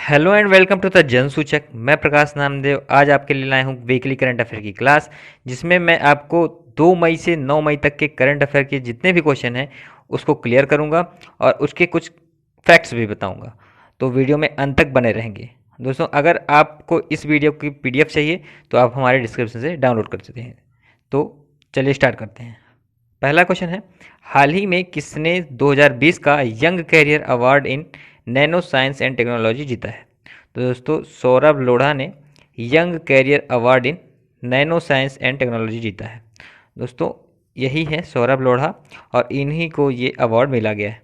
Hello and welcome to the Jan Suchak. मैं प्रकाश नामदेव आज आपके लिए लाया हूँ वीकली करंट अफेयर की क्लास, जिसमें मैं आपको 2 मई से 9 मई तक के करंट अफेयर के जितने भी क्वेश्चन हैं उसको क्लियर करूँगा और उसके कुछ फैक्ट्स भी बताऊँगा। तो वीडियो में अंत तक बने रहेंगे। दोस्तों, अगर आपको इस वीडियो की पीडीएफ चाहिए तो आप हमारे डिस्क्रिप्शन से डाउनलोड कर सकते हैं। तो चलिए स्टार्ट करते हैं। पहला क्वेश्चन है, हाल ही में किसने 2020 का young career award in nano science and technology जीता है? तो दोस्तों, सौरभ लोढ़ा ने young career award in nano science and technology जीता है। दोस्तों, यही है सौरभ लोढ़ा और इन्हीं को ये अवार्ड मिला गया है।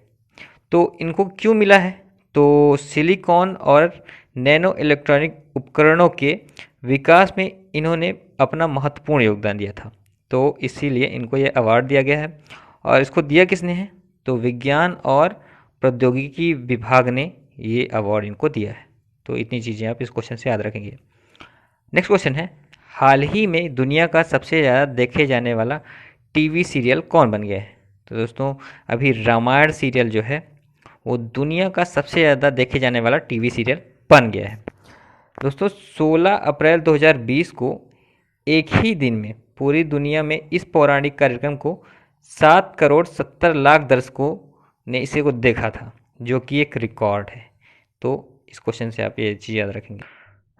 तो इनको क्यों मिला है? तो सिलिकॉन और नैनो इलेक्ट्रॉनिक उपकरणों के विकास में इन्होंने अपना महत्वपूर्ण योगदान दिया था, तो इसीलिए इनको ये अवार्ड दिया गया है। और इसको दिया किसने है? तो विज्ञान और प्रौद्योगिकी विभाग ने ये अवार्ड इनको दिया है। तो इतनी चीज़ें आप इस क्वेश्चन से याद रखेंगे। नेक्स्ट क्वेश्चन है, हाल ही में दुनिया का सबसे ज़्यादा देखे जाने वाला टीवी सीरियल कौन बन गया है? तो दोस्तों, अभी रामायण सीरियल जो है वो दुनिया का सबसे ज़्यादा देखे जाने वाला टीवी सीरियल बन गया है। दोस्तों, 16 अप्रैल 2020 को एक ही दिन में पूरी दुनिया में इस पौराणिक कार्यक्रम को 7 करोड़ 70 लाख दर्शकों ने इसे को देखा था, जो कि एक रिकॉर्ड है। तो इस क्वेश्चन से आप ये चीज़ याद रखेंगे।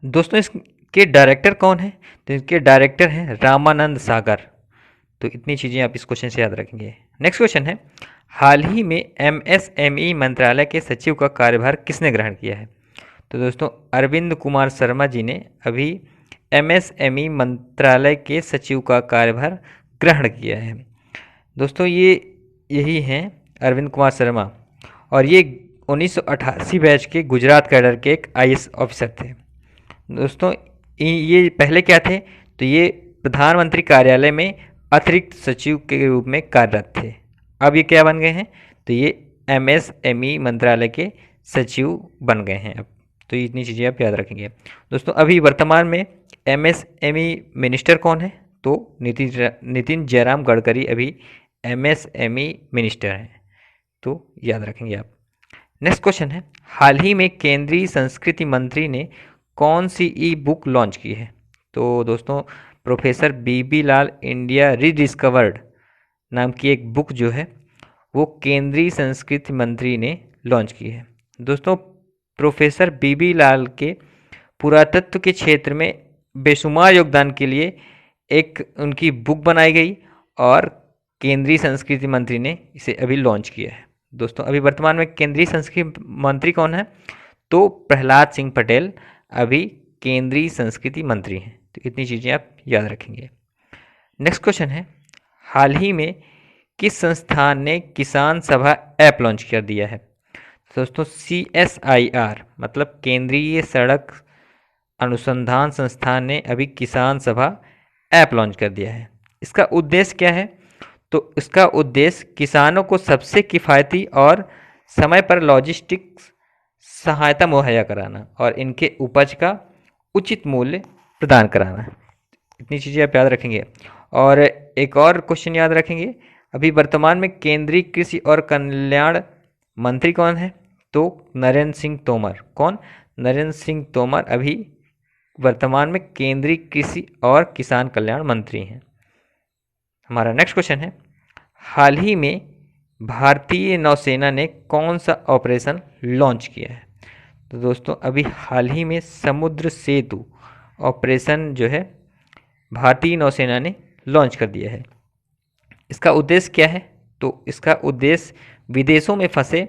दोस्तों, इसके डायरेक्टर कौन है? तो इसके डायरेक्टर हैं रामानंद सागर। तो इतनी चीज़ें आप इस क्वेश्चन से याद रखेंगे। नेक्स्ट क्वेश्चन है, हाल ही में एमएसएमई मंत्रालय के सचिव का कार्यभार किसने ग्रहण किया है? तो दोस्तों, अरविंद कुमार शर्मा जी ने अभी एमएसएमई मंत्रालय के सचिव का कार्यभार ग्रहण किया है। दोस्तों, ये यही हैं अरविंद कुमार शर्मा, और ये 1988 बैच के गुजरात कैडर के एक आईएएस ऑफिसर थे। दोस्तों, ये पहले क्या थे? तो ये प्रधानमंत्री कार्यालय में अतिरिक्त सचिव के रूप में कार्यरत थे। अब ये क्या बन गए हैं? तो ये एमएसएमई मंत्रालय के सचिव बन गए हैं अब। तो इतनी चीज़ें आप याद रखेंगे। दोस्तों, अभी वर्तमान में एमएसएमई मिनिस्टर कौन है? तो नितिन जयराम गडकरी अभी एमएसएमई मिनिस्टर हैं। तो याद रखेंगे आप। नेक्स्ट क्वेश्चन है, हाल ही में केंद्रीय संस्कृति मंत्री ने कौन सी ई बुक लॉन्च की है? तो दोस्तों, प्रोफेसर बीबी लाल इंडिया रीडिस्कवर्ड नाम की एक बुक जो है वो केंद्रीय संस्कृति मंत्री ने लॉन्च की है। दोस्तों, प्रोफेसर बीबी लाल के पुरातत्व के क्षेत्र में बेशुमार योगदान के लिए एक उनकी बुक बनाई गई और केंद्रीय संस्कृति मंत्री ने इसे अभी लॉन्च किया है। दोस्तों, अभी वर्तमान में केंद्रीय संस्कृति मंत्री कौन है? तो प्रहलाद सिंह पटेल अभी केंद्रीय संस्कृति मंत्री हैं। तो इतनी चीज़ें आप याद रखेंगे। नेक्स्ट क्वेश्चन है, हाल ही में किस संस्थान ने किसान सभा ऐप लॉन्च कर दिया है? दोस्तों, CSIR मतलब केंद्रीय सड़क अनुसंधान संस्थान ने अभी किसान सभा ऐप लॉन्च कर दिया है। इसका उद्देश्य क्या है? तो इसका उद्देश्य किसानों को सबसे किफ़ायती और समय पर लॉजिस्टिक्स सहायता मुहैया कराना और इनके उपज का उचित मूल्य प्रदान कराना। इतनी चीज़ें आप याद रखेंगे। और एक और क्वेश्चन याद रखेंगे, अभी वर्तमान में केंद्रीय कृषि और कल्याण मंत्री कौन है? तो नरेंद्र सिंह तोमर। कौन? नरेंद्र सिंह तोमर अभी वर्तमान में केंद्रीय कृषि और किसान कल्याण मंत्री हैं। हमारा नेक्स्ट क्वेश्चन है, हाल ही में भारतीय नौसेना ने कौन सा ऑपरेशन लॉन्च किया है? तो दोस्तों, अभी हाल ही में समुद्र सेतु ऑपरेशन जो है भारतीय नौसेना ने लॉन्च कर दिया है। इसका उद्देश्य क्या है? तो इसका उद्देश्य विदेशों में फंसे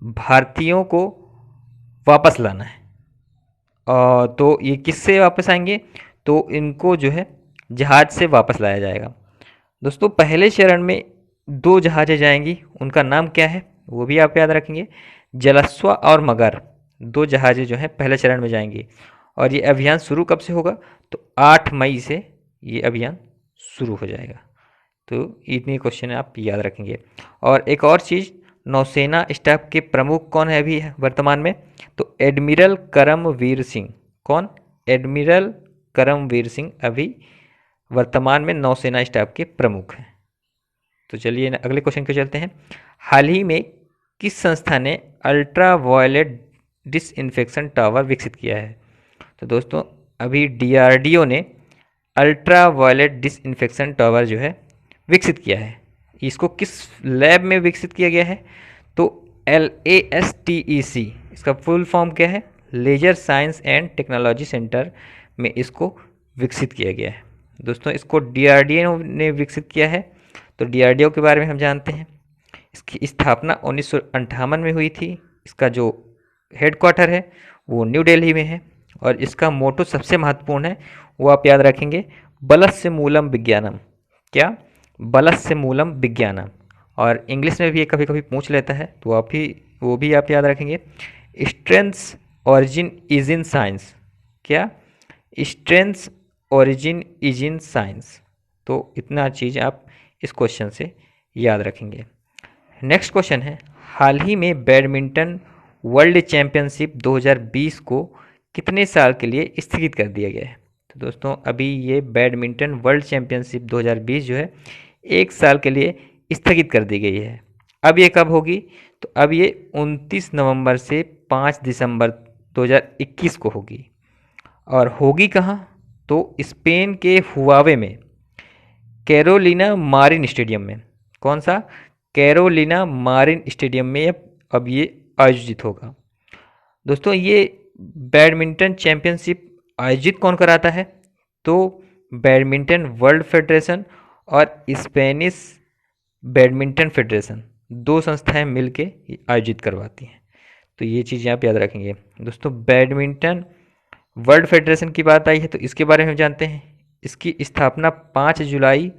भारतीयों को वापस लाना है। तो ये किससे वापस आएंगे? तो इनको जो है जहाज से वापस लाया जाएगा। दोस्तों, पहले चरण में 2 जहाज़ें जाएंगी, उनका नाम क्या है वो भी आप याद रखेंगे। जलस्वा और मगर 2 जहाज़ें जो हैं पहले चरण में जाएंगी। और ये अभियान शुरू कब से होगा? तो 8 मई से ये अभियान शुरू हो जाएगा। तो इतनी क्वेश्चन आप याद रखेंगे। और एक और चीज़, नौसेना स्टाफ के प्रमुख कौन है अभी वर्तमान में? तो एडमिरल करमवीर सिंह। कौन? एडमिरल करमवीर सिंह अभी वर्तमान में नौसेना स्टाफ के प्रमुख हैं। तो चलिए अगले क्वेश्चन को चलते हैं। हाल ही में किस संस्था ने अल्ट्रा वायलेट डिसइंफेक्शन टावर विकसित किया है? तो दोस्तों अभी डीआरडीओ ने अल्ट्रा वायलेट डिसइंफेक्शन टावर जो है विकसित किया है। इसको किस लैब में विकसित किया गया है? तो LASTEC, इसका फुल फॉर्म क्या है? Laser science and technology centre में इसको विकसित किया गया है। दोस्तों इसको डीआरडीओ ने विकसित किया है। तो डीआरडीओ के बारे में हम जानते हैं। इसकी स्थापना 1958 में हुई थी। इसका जो हेडक्वार्टर है वो न्यू दिल्ली में है और इसका मोटो सबसे महत्वपूर्ण है, वो आप याद रखेंगे, बलस्य मूलम विज्ञानम। क्या? बलस्य मूलम विज्ञानम। और इंग्लिश में भी ये कभी कभी पूछ लेता है, तो आप भी वो भी आप याद रखेंगे, strengths origin is in science. क्या? Strengths origin is in science. तो इतना चीज़ आप इस क्वेश्चन से याद रखेंगे। नेक्स्ट क्वेश्चन है, हाल ही में बैडमिंटन वर्ल्ड चैंपियनशिप 2020 को कितने साल के लिए स्थगित कर दिया गया है? तो दोस्तों अभी ये बैडमिंटन वर्ल्ड चैंपियनशिप 2020 जो है 1 साल के लिए स्थगित कर दी गई है। अब ये कब होगी? तो अब ये 29 नवंबर से 5 दिसंबर 2021 को होगी। और होगी कहाँ? तो स्पेन के हुआवे में कैरोलिना मारिन स्टेडियम में। कौन सा? कैरोलिना मारिन स्टेडियम में अब ये आयोजित होगा। दोस्तों ये बैडमिंटन चैंपियनशिप आयोजित कौन कराता है? तो बैडमिंटन वर्ल्ड फेडरेशन और स्पेनिश बैडमिंटन फेडरेशन, दो संस्थाएं मिलके आयोजित करवाती हैं। तो ये चीज़ें आप याद रखेंगे। दोस्तों बैडमिंटन वर्ल्ड फेडरेशन की बात आई है तो इसके बारे में जानते हैं। इसकी स्थापना 5 जुलाई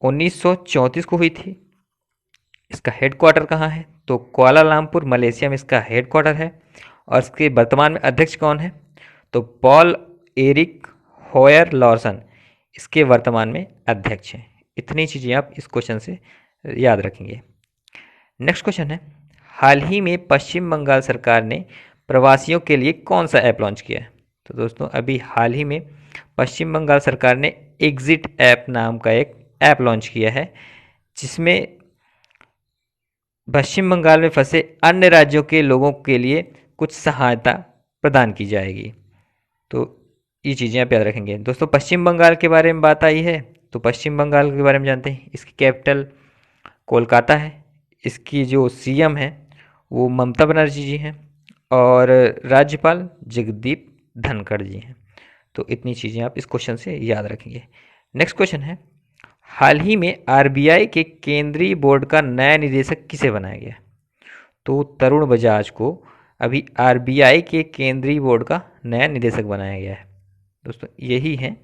1934 को हुई थी। इसका हेडक्वार्टर कहाँ है? तो कुआलालंपुर मलेशिया में इसका हेडक्वार्टर है। और इसके वर्तमान में अध्यक्ष कौन है? तो पॉल एरिक होयर लॉर्सन इसके वर्तमान में अध्यक्ष हैं। इतनी चीज़ें आप इस क्वेश्चन से याद रखेंगे। नेक्स्ट क्वेश्चन है, हाल ही में पश्चिम बंगाल सरकार ने प्रवासियों के लिए कौन सा ऐप लॉन्च किया है? तो दोस्तों अभी हाल ही में पश्चिम बंगाल सरकार ने एग्जिट ऐप नाम का एक ऐप लॉन्च किया है, जिसमें पश्चिम बंगाल में फंसे अन्य राज्यों के लोगों के लिए कुछ सहायता प्रदान की जाएगी। तो ये चीज़ें आप याद रखेंगे। दोस्तों पश्चिम बंगाल के बारे में बात आई है तो पश्चिम बंगाल के बारे में जानते हैं। इसकी कैपिटल कोलकाता है। इसकी जो सीएम है वो ममता बनर्जी जी हैं और राज्यपाल जगदीप धनखड़ जी हैं। तो इतनी चीज़ें आप इस क्वेश्चन से याद रखेंगे। नेक्स्ट क्वेश्चन है, हाल ही में आरबीआई के केंद्रीय बोर्ड का नया निदेशक किसे बनाया गया? तो तरुण बजाज को अभी आरबीआई के केंद्रीय बोर्ड का नया निदेशक बनाया गया है। दोस्तों यही हैं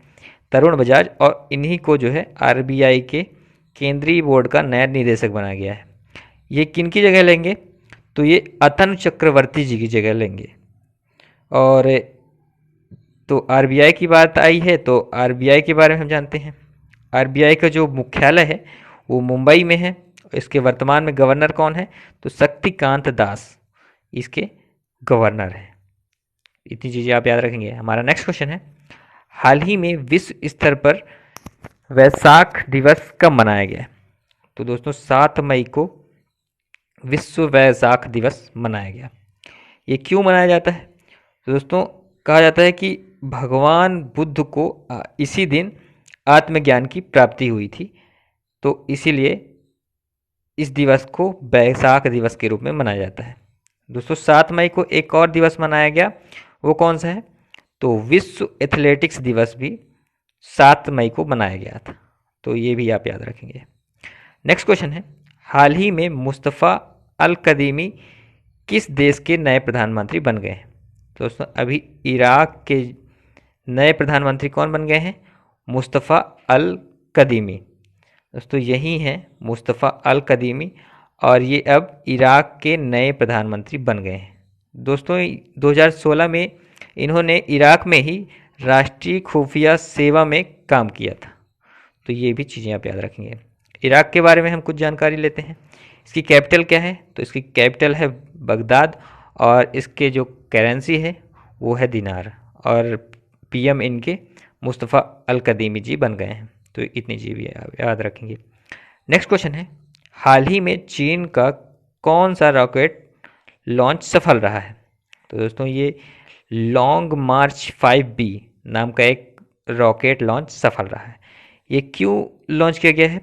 तरुण बजाज और इन्हीं को जो है आरबीआई के केंद्रीय बोर्ड का नया निदेशक बनाया गया है। ये किन की जगह लेंगे? तो ये अतनु चक्रवर्ती जी की जगह लेंगे। और तो आरबीआई की बात आई है तो आरबीआई के बारे में हम जानते हैं। आरबीआई का जो मुख्यालय है वो मुंबई में है। इसके वर्तमान में गवर्नर कौन है? तो शक्तिकांत दास इसके गवर्नर हैं। इतनी चीज़ें आप याद रखेंगे। हमारा नेक्स्ट क्वेश्चन है, हाल ही में विश्व स्तर पर वैसाख दिवस कब मनाया गया? तो दोस्तों 7 मई को विश्व वैसाख दिवस मनाया गया। ये क्यों मनाया जाता है? तो दोस्तों कहा जाता है कि भगवान बुद्ध को इसी दिन आत्मज्ञान की प्राप्ति हुई थी, तो इसीलिए इस दिवस को वैसाख दिवस के रूप में मनाया जाता है। दोस्तों 7 मई को एक और दिवस मनाया गया, वो कौन सा है? तो विश्व एथलेटिक्स दिवस भी 7 मई को मनाया गया था। तो ये भी आप याद रखेंगे। नेक्स्ट क्वेश्चन है, हाल ही में मुस्तफ़ा अल कदीमी किस देश के नए प्रधानमंत्री बन गए हैं? तो दोस्तों अभी इराक के नए प्रधानमंत्री कौन बन गए हैं? मुस्तफ़ा अल कदीमी। दोस्तों यही हैं मुस्तफ़ा अल कदीमी और ये अब इराक के नए प्रधानमंत्री बन गए हैं। दोस्तों 2016 में इन्होंने इराक में ही राष्ट्रीय खुफिया सेवा में काम किया था। तो ये भी चीज़ें आप याद रखेंगे। इराक के बारे में हम कुछ जानकारी लेते हैं। इसकी कैपिटल क्या है? तो इसकी कैपिटल है बगदाद और इसके जो करेंसी है वो है दिनार और पीएम इनके मुस्तफ़ा अल कदीमी जी बन गए हैं। तो इतनी चीज़ भी याद रखेंगे। नेक्स्ट क्वेश्चन है, हाल ही में चीन का कौन सा रॉकेट लॉन्च सफल रहा है? तो दोस्तों ये लॉन्ग मार्च 5B नाम का एक रॉकेट लॉन्च सफल रहा है। ये क्यों लॉन्च किया गया है?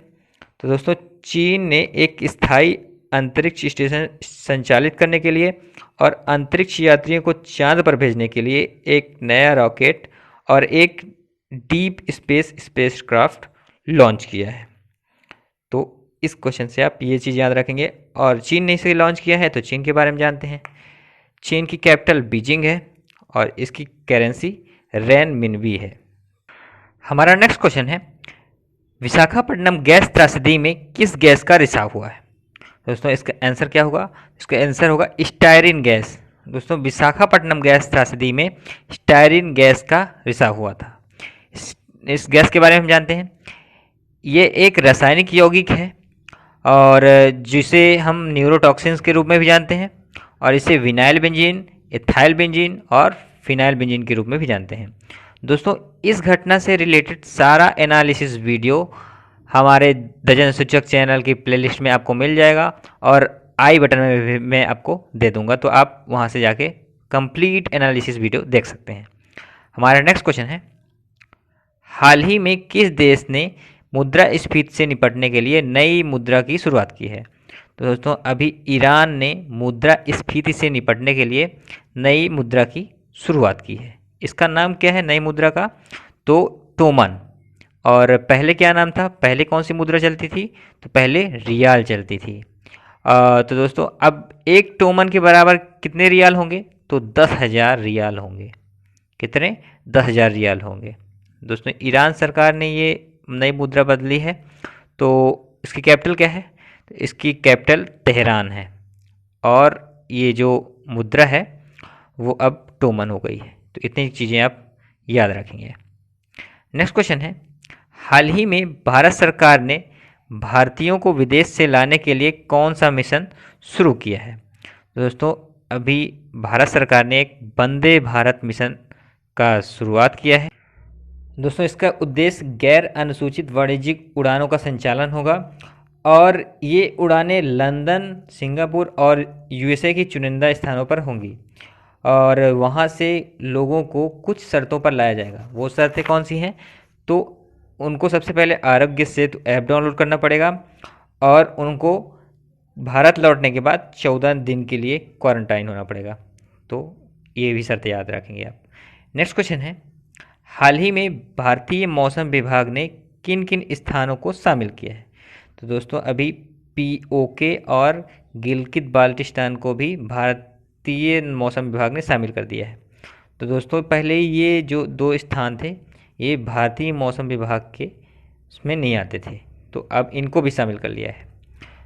तो दोस्तों चीन ने एक स्थायी अंतरिक्ष स्टेशन संचालित करने के लिए और अंतरिक्ष यात्रियों को चांद पर भेजने के लिए एक नया रॉकेट और एक डीप स्पेस स्पेसक्राफ्ट लॉन्च किया है। तो इस क्वेश्चन से आप ये चीज़ याद रखेंगे। और चीन ने इसे लॉन्च किया है तो चीन के बारे में जानते हैं। चीन की कैपिटल बीजिंग है और इसकी करेंसी रेनमिनबी है। हमारा नेक्स्ट क्वेश्चन है, विशाखापट्टनम गैस त्रासदी में किस गैस का रिसाव हुआ है? दोस्तों इसका आंसर क्या होगा? इसका आंसर होगा स्टायरिन गैस। दोस्तों विशाखापट्टनम गैस त्रासदी में स्टायरिन गैस का रिसाव हुआ था। इस गैस के बारे में हम जानते हैं। ये एक रासायनिक यौगिक है और जिसे हम न्यूरोटॉक्सिन्स के रूप में भी जानते हैं और इसे विनाइल बेंजीन, इथाइल बेंजीन और फिनाइल बेंजीन के रूप में भी जानते हैं। दोस्तों इस घटना से रिलेटेड सारा एनालिसिस वीडियो हमारे दर्जन सूचक चैनल की प्लेलिस्ट में आपको मिल जाएगा और आई बटन में भी मैं आपको दे दूंगा, तो आप वहां से जाके कंप्लीट एनालिसिस वीडियो देख सकते हैं। हमारा नेक्स्ट क्वेश्चन है, हाल ही में किस देश ने मुद्रास्फीति से निपटने के लिए नई मुद्रा की शुरुआत की है? तो दोस्तों अभी ईरान ने मुद्रास्फीति से निपटने के लिए नई मुद्रा की शुरुआत की है। इसका नाम क्या है नई मुद्रा का? तो टोमन। और पहले क्या नाम था? पहले कौन सी मुद्रा चलती थी? तो पहले रियाल चलती थी। तो दोस्तों अब एक टोमन के बराबर कितने रियाल होंगे? तो 10,000 रियाल होंगे। कितने? 10,000 रियाल होंगे। दोस्तों ईरान सरकार ने ये नई मुद्रा बदली है। तो इसकी कैपिटल क्या है? तो इसकी कैपिटल तेहरान है और ये जो मुद्रा है वो अब टोमन हो गई है। तो इतनी चीज़ें आप याद रखेंगे। नेक्स्ट क्वेश्चन है, हाल ही में भारत सरकार ने भारतीयों को विदेश से लाने के लिए कौन सा मिशन शुरू किया है? तो दोस्तों अभी भारत सरकार ने एक वंदे भारत मिशन का शुरुआत किया है। दोस्तों इसका उद्देश्य गैर अनुसूचित वाणिज्यिक उड़ानों का संचालन होगा और ये उड़ानें लंदन, सिंगापुर और यूएसए की चुनिंदा स्थानों पर होंगी और वहाँ से लोगों को कुछ शर्तों पर लाया जाएगा। वो शर्तें कौन सी हैं? तो उनको सबसे पहले आरोग्य सेतु ऐप डाउनलोड करना पड़ेगा और उनको भारत लौटने के बाद 14 दिन के लिए क्वारंटाइन होना पड़ेगा। तो ये भी शर्तें याद रखेंगे आप। नेक्स्ट क्वेश्चन है, हाल ही में भारतीय मौसम विभाग ने किन किन स्थानों को शामिल किया है? तो दोस्तों अभी पीओके और गिलगित बाल्टिस्तान को भी भारतीय मौसम विभाग ने शामिल कर दिया है। तो दोस्तों पहले ये जो 2 स्थान थे ये भारतीय मौसम विभाग के उसमें नहीं आते थे, तो अब इनको भी शामिल कर लिया है।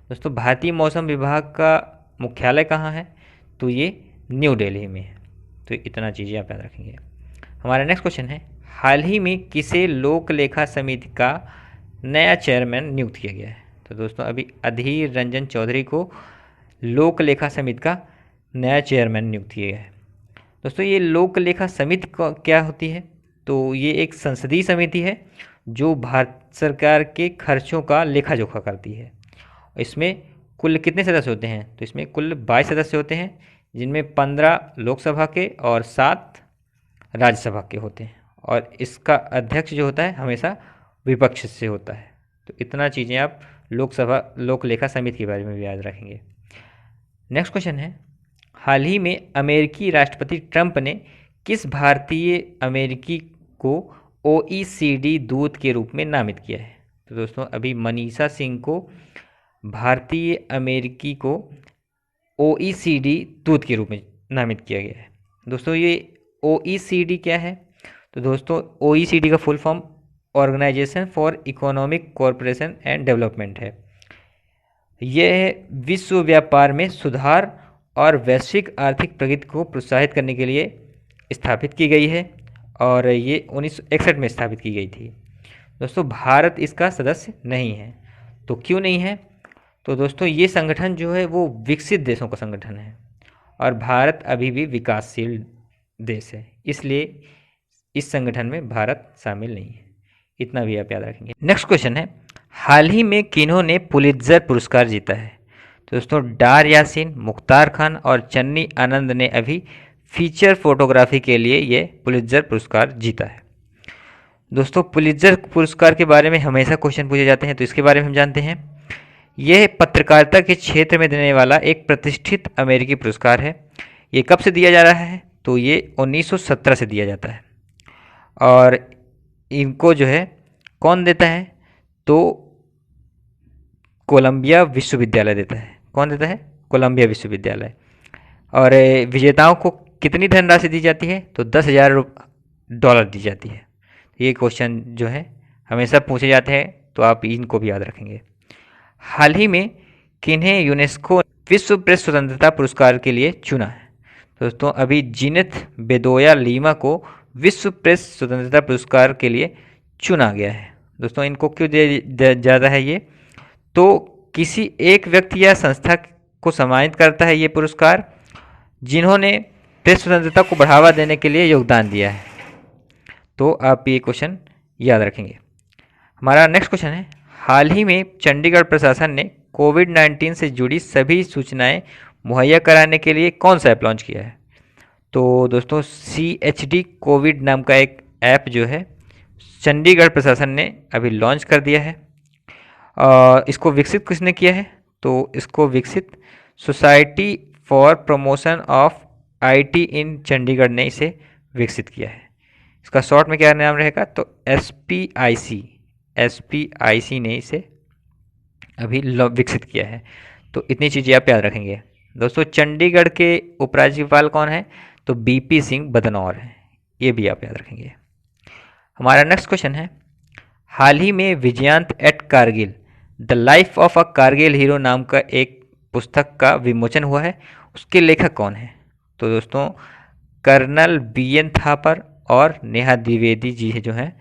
दोस्तों भारतीय मौसम विभाग का मुख्यालय कहाँ है? तो ये न्यू दिल्ली में है। तो इतना चीज़ें आप याद रखेंगे। हमारा नेक्स्ट क्वेश्चन है, हाल ही में किसे लोक लेखा समिति का नया चेयरमैन नियुक्त किया गया है? तो दोस्तों अभी अधीर रंजन चौधरी को लोक लेखा समिति का नया चेयरमैन नियुक्त किया गया है। दोस्तों ये लोक लेखा समिति क्या होती है? तो ये एक संसदीय समिति है जो भारत सरकार के खर्चों का लेखा जोखा करती है। इसमें कुल कितने सदस्य होते हैं? तो इसमें कुल 22 सदस्य होते हैं, जिनमें 15 लोकसभा के और 7 राज्यसभा के होते हैं और इसका अध्यक्ष जो होता है हमेशा विपक्ष से होता है। तो इतना चीज़ें आप लोकसभा लोक लेखा समिति के बारे में भी याद रखेंगे। नेक्स्ट क्वेश्चन है, हाल ही में अमेरिकी राष्ट्रपति ट्रंप ने किस भारतीय अमेरिकी को ओईसीडी दूत के रूप में नामित किया है? तो दोस्तों अभी मनीषा सिंह को भारतीय अमेरिकी को ओईसीडी दूत के रूप में नामित किया गया है। दोस्तों ये ओईसीडी क्या है? तो दोस्तों ओईसीडी का full form organisation for economic cooperation and development है। यह विश्व व्यापार में सुधार और वैश्विक आर्थिक प्रगति को प्रोत्साहित करने के लिए स्थापित की गई है और ये 1961 में स्थापित की गई थी। दोस्तों भारत इसका सदस्य नहीं है। तो क्यों नहीं है? तो दोस्तों ये संगठन जो है वो विकसित देशों का संगठन है और भारत अभी भी विकासशील देश है, इसलिए इस संगठन में भारत शामिल नहीं है। इतना भी आप याद रखेंगे। नेक्स्ट क्वेश्चन है, हाल ही में किन्होंने पुलित्जर पुरस्कार जीता है? तो दोस्तों डार यासीन, मुख्तार खान और चन्नी आनंद ने अभी फीचर फोटोग्राफी के लिए ये पुलित्जर पुरस्कार जीता है। दोस्तों पुलित्जर पुरस्कार के बारे में हमेशा क्वेश्चन पूछे जाते हैं, तो इसके बारे में हम जानते हैं। यह पत्रकारिता के क्षेत्र में देने वाला एक प्रतिष्ठित अमेरिकी पुरस्कार है। ये कब से दिया जा रहा है? तो ये 1917 से दिया जाता है। और इनको जो है कौन देता है? तो कोलंबिया विश्वविद्यालय देता है। कौन देता है? कोलंबिया विश्वविद्यालय। और विजेताओं को कितनी धनराशि दी जाती है? तो $10,000 दी जाती है। ये क्वेश्चन जो है हमेशा पूछे जाते हैं, तो आप इनको भी याद रखेंगे। हाल ही में किन्हें यूनेस्को विश्व प्रेस स्वतंत्रता पुरस्कार के लिए चुना है? दोस्तों अभी जीनथ बेदोया लीमा को विश्व प्रेस स्वतंत्रता पुरस्कार के लिए चुना गया है। दोस्तों इनको क्यों दिया जाता है? ये तो किसी एक व्यक्ति या संस्था को सम्मानित करता है ये पुरस्कार जिन्होंने प्रेस स्वतंत्रता को बढ़ावा देने के लिए योगदान दिया है। तो आप ये क्वेश्चन याद रखेंगे। हमारा नेक्स्ट क्वेश्चन है, हाल ही में चंडीगढ़ प्रशासन ने कोविड-19 से जुड़ी सभी सूचनाएं मुहैया कराने के लिए कौन सा ऐप लॉन्च किया है? तो दोस्तों CHD कोविड नाम का एक ऐप जो है चंडीगढ़ प्रशासन ने अभी लॉन्च कर दिया है। इसको विकसित किसने किया है? तो इसको विकसित society for promotion of IT इन चंडीगढ़ ने इसे विकसित किया है। इसका शॉर्ट में क्या नाम रहेगा? तो SPIC ने इसे अभी विकसित किया है। तो इतनी चीज़ें आप याद रखेंगे। दोस्तों चंडीगढ़ के उपराज्यपाल कौन है? तो BP सिंह बदनौर हैं। ये भी आप याद रखेंगे। हमारा नेक्स्ट क्वेश्चन है, हाल ही में Vijyant at Kargil the life of a Kargil hero नाम का एक पुस्तक का विमोचन हुआ है। उसके लेखक कौन है? तो दोस्तों कर्नल BN थापर और नेहा द्विवेदी जी जो हैं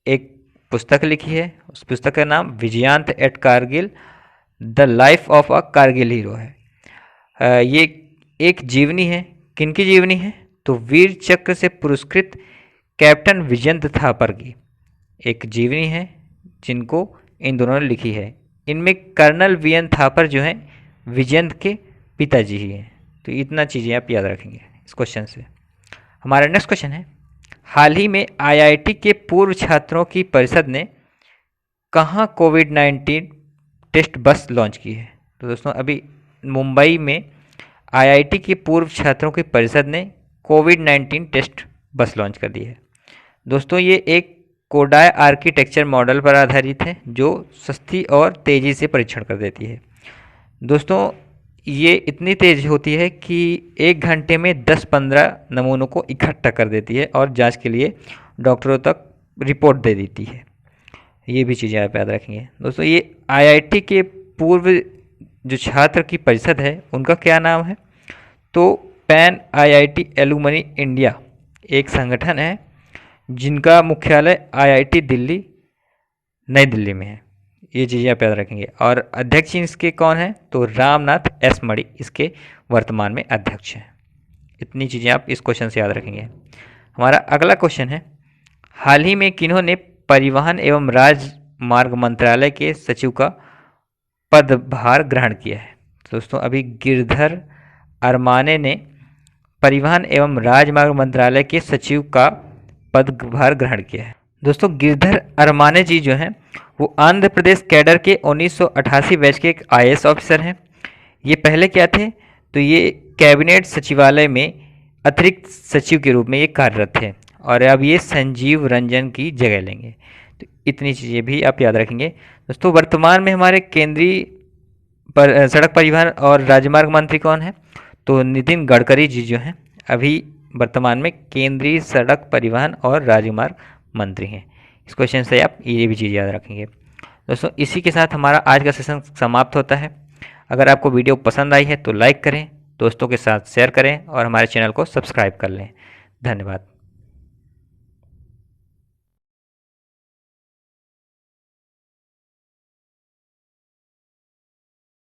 एक पुस्तक लिखी है। उस पुस्तक का नाम Vijyant at Kargil the life of a Kargil hero है। ये एक जीवनी है। किनकी जीवनी है? तो वीर चक्र से पुरस्कृत कैप्टन विजयंत थापर की एक जीवनी है जिनको इन दोनों ने लिखी है। इनमें कर्नल VN थापर जो हैं विजयंत के पिताजी ही हैं। तो इतना चीज़ें आप याद रखेंगे इस क्वेश्चन से। हमारा नेक्स्ट क्वेश्चन है, हाल ही में IIT के पूर्व छात्रों की परिषद ने कहाँ कोविड-19 टेस्ट बस लॉन्च की है? तो दोस्तों अभी मुंबई में IIT के पूर्व छात्रों की परिषद ने कोविड-19 टेस्ट बस लॉन्च कर दी है। दोस्तों ये एक कोडाई आर्किटेक्चर मॉडल पर आधारित है जो सस्ती और तेज़ी से परीक्षण कर देती है। दोस्तों ये इतनी तेज़ होती है कि 1 घंटे में 10-15 नमूनों को इकट्ठा कर देती है और जांच के लिए डॉक्टरों तक रिपोर्ट दे देती है। ये भी चीज़ें आप याद रखेंगे। दोस्तों ये IIT के पूर्व जो छात्र की परिषद है उनका क्या नाम है? तो पैन IIT एलुमनी इंडिया एक संगठन है जिनका मुख्यालय IIT दिल्ली नई दिल्ली में है। ये चीज़ें आप याद रखेंगे। और अध्यक्ष इसके कौन है? तो रामनाथ S मणि इसके वर्तमान में अध्यक्ष हैं। इतनी चीज़ें आप इस क्वेश्चन से याद रखेंगे। हमारा अगला क्वेश्चन है, हाल ही में किन्होंने परिवहन एवं राजमार्ग मंत्रालय के सचिव का पदभार ग्रहण किया है? दोस्तों अभी गिरधर अरमाने ने परिवहन एवं राजमार्ग मंत्रालय के सचिव का पदभार ग्रहण किया है। दोस्तों गिरधर अरमाने जी जो हैं वो आंध्र प्रदेश कैडर के 1988 बैच के एक IAS ऑफिसर हैं। ये पहले क्या थे? तो ये कैबिनेट सचिवालय में अतिरिक्त सचिव के रूप में ये कार्यरत थे और अब ये संजीव रंजन की जगह लेंगे। तो इतनी चीज़ें भी आप याद रखेंगे। दोस्तों वर्तमान में हमारे केंद्रीय सड़क परिवहन और राजमार्ग मंत्री कौन है? तो नितिन गडकरी जी जो हैं अभी वर्तमान में केंद्रीय सड़क परिवहन और राजमार्ग मंत्री हैं। इस क्वेश्चन से आप ये भी चीज़ याद रखेंगे। दोस्तों इसी के साथ हमारा आज का सेशन समाप्त होता है। अगर आपको वीडियो पसंद आई है तो लाइक करें, दोस्तों के साथ शेयर करें और हमारे चैनल को सब्सक्राइब कर लें। धन्यवाद।